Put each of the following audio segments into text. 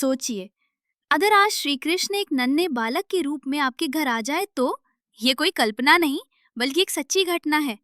सोचिए, अगर आज श्री कृष्ण एक नन्हे बालक के रूप में आपके घर आ जाए तो ये कोई कल्पना नहीं बल्कि एक सच्ची घटना है।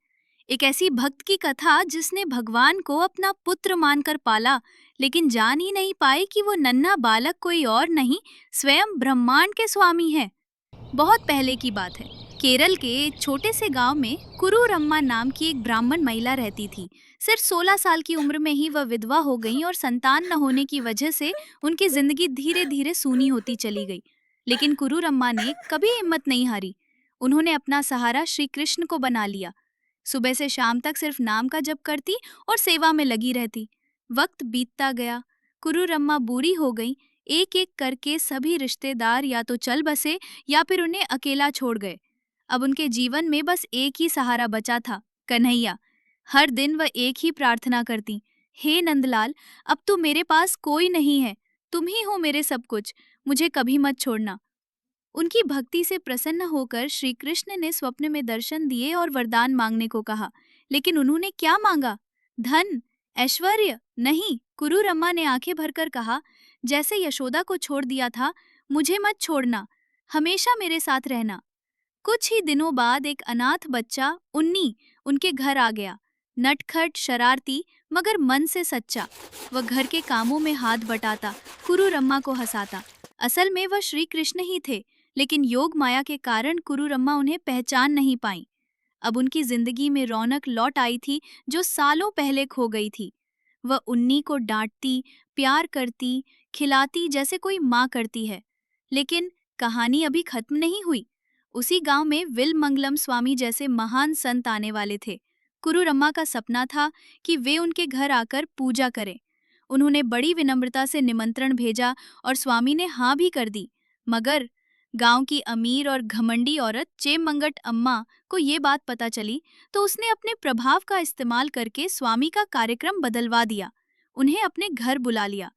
एक ऐसी भक्त की कथा जिसने भगवान को अपना पुत्र मानकर पाला, लेकिन जान ही नहीं पाई कि वो नन्हा बालक कोई और नहीं, स्वयं ब्रह्मांड के स्वामी है। बहुत पहले की बात है। केरल के एक छोटे से गांव में कुरूरम्मा नाम की एक ब्राह्मण महिला रहती थी। सिर्फ 16 साल की उम्र में ही वह विधवा हो गई और संतान न होने की वजह से उनकी जिंदगी धीरे धीरे सूनी होती चली गई। लेकिन कुरूरम्मा ने कभी हिम्मत नहीं हारी। उन्होंने अपना सहारा श्री कृष्ण को बना लिया। सुबह से शाम तक सिर्फ नाम का जप करती और सेवा में लगी रहती। वक्त बीतता गया। कुरूरम्मा बूढ़ी हो गई। एक एक करके सभी रिश्तेदार या तो चल बसे या फिर उन्हें अकेला छोड़ गए। अब उनके जीवन में बस एक ही सहारा बचा था, कन्हैया। हर दिन वह एक ही प्रार्थना करती, हे नंदलाल, अब तो मेरे पास कोई नहीं है, तुम ही हो मेरे सब कुछ, मुझे कभी मत छोड़ना। उनकी भक्ति से प्रसन्न होकर श्री कृष्ण ने स्वप्न में दर्शन दिए और वरदान मांगने को कहा। लेकिन उन्होंने क्या मांगा? धन, ऐश्वर्य नहीं। कुरूरम्मा ने आंखें भरकर कहा, जैसे यशोदा को छोड़ दिया था, मुझे मत छोड़ना, हमेशा मेरे साथ रहना। कुछ ही दिनों बाद एक अनाथ बच्चा उन्नी उनके घर आ गया। नटखट, शरारती, मगर मन से सच्चा। वह घर के कामों में हाथ बटाता, कुरूरम्मा को हंसाता। असल में वह श्री कृष्ण ही थे, लेकिन योग माया के कारण कुरूरम्मा उन्हें पहचान नहीं पाई। अब उनकी जिंदगी में रौनक लौट आई थी जो सालों पहले खो गई थी। वह उन्नी को डांटती, प्यार करती, खिलाती जैसे कोई माँ करती है। लेकिन कहानी अभी खत्म नहीं हुई। उसी गांव में विल मंगलम स्वामी जैसे महान संत आने वाले थे। कुरूरम्मा का सपना था कि वे उनके घर आकर पूजा करें। उन्होंने बड़ी विनम्रता से निमंत्रण भेजा और स्वामी ने हाँ भी कर दी। मगर गांव की अमीर और घमंडी औरत चेमंगट अम्मा को ये बात पता चली तो उसने अपने प्रभाव का इस्तेमाल करके स्वामी का कार्यक्रम बदलवा दिया। उन्हें अपने घर बुला लिया।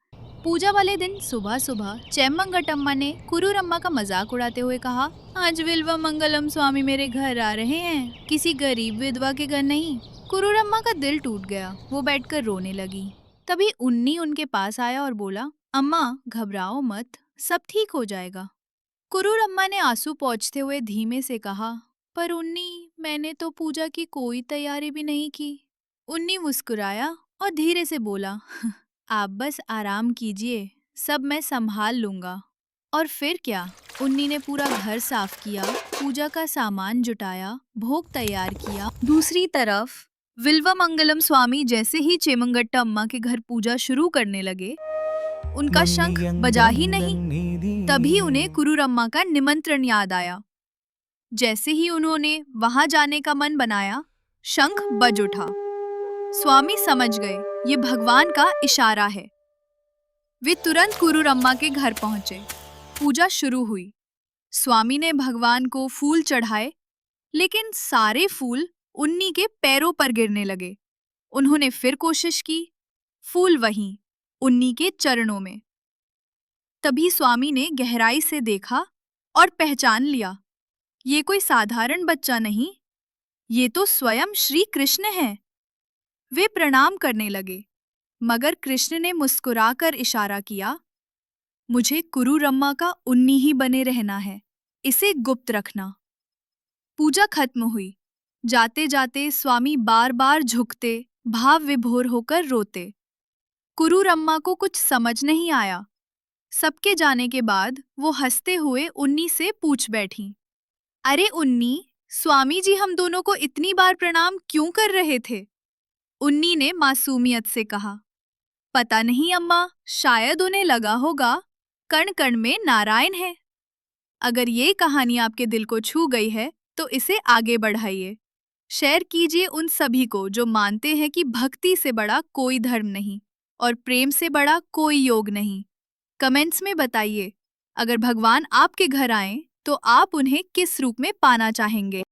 पूजा वाले दिन सुबह सुबह चेमंगट अम्मा ने कुरूरम्मा का मजाक उड़ाते हुए कहा, आज विल्वा मंगलम स्वामी मेरे घर आ रहे हैं, किसी गरीब विधवा के घर नहीं। कुरूरम्मा का दिल टूट गया। वो बैठकर रोने लगी। तभी उन्नी उनके पास आया और बोला, अम्मा घबराओ मत, सब ठीक हो जाएगा। कुरूरम्मा ने आंसू पोंछते हुए धीमे से कहा, पर उन्नी, मैंने तो पूजा की कोई तैयारी भी नहीं की। उन्नी मुस्कुराया और धीरे से बोला, आप बस आराम कीजिए, सब मैं संभाल लूंगा। और फिर क्या, उन्नी ने पूरा घर साफ किया, पूजा का सामान जुटाया, भोग तैयार किया। दूसरी तरफ विल्वा मंगलम स्वामी जैसे ही चेमंगट्टा अम्मा के घर पूजा शुरू करने लगे, उनका शंख बजा ही नहीं। तभी उन्हें कुरूरम्मा का निमंत्रण याद आया। जैसे ही उन्होंने वहां जाने का मन बनाया, शंख बज उठा। स्वामी समझ गए ये भगवान का इशारा है। वे तुरंत कुरूरम्मा के घर पहुंचे। पूजा शुरू हुई। स्वामी ने भगवान को फूल चढ़ाए, लेकिन सारे फूल उन्नी के पैरों पर गिरने लगे। उन्होंने फिर कोशिश की, फूल वहीं उन्नी के चरणों में। तभी स्वामी ने गहराई से देखा और पहचान लिया, ये कोई साधारण बच्चा नहीं, ये तो स्वयं श्री कृष्ण है। वे प्रणाम करने लगे, मगर कृष्ण ने मुस्कुराकर इशारा किया, मुझे कुरूरम्मा का उन्नी ही बने रहना है, इसे गुप्त रखना। पूजा खत्म हुई। जाते जाते स्वामी बार बार झुकते, भाव विभोर होकर रोते। कुरूरम्मा को कुछ समझ नहीं आया। सबके जाने के बाद वो हंसते हुए उन्नी से पूछ बैठी, अरे उन्नी, स्वामी जी हम दोनों को इतनी बार प्रणाम क्यों कर रहे थे? उन्नी ने मासूमियत से कहा, पता नहीं अम्मा, शायद उन्हें लगा होगा कण कण में नारायण है। अगर ये कहानी आपके दिल को छू गई है तो इसे आगे बढ़ाइए, शेयर कीजिए उन सभी को जो मानते हैं कि भक्ति से बड़ा कोई धर्म नहीं और प्रेम से बड़ा कोई योग नहीं। कमेंट्स में बताइए, अगर भगवान आपके घर आएं तो आप उन्हें किस रूप में पाना चाहेंगे।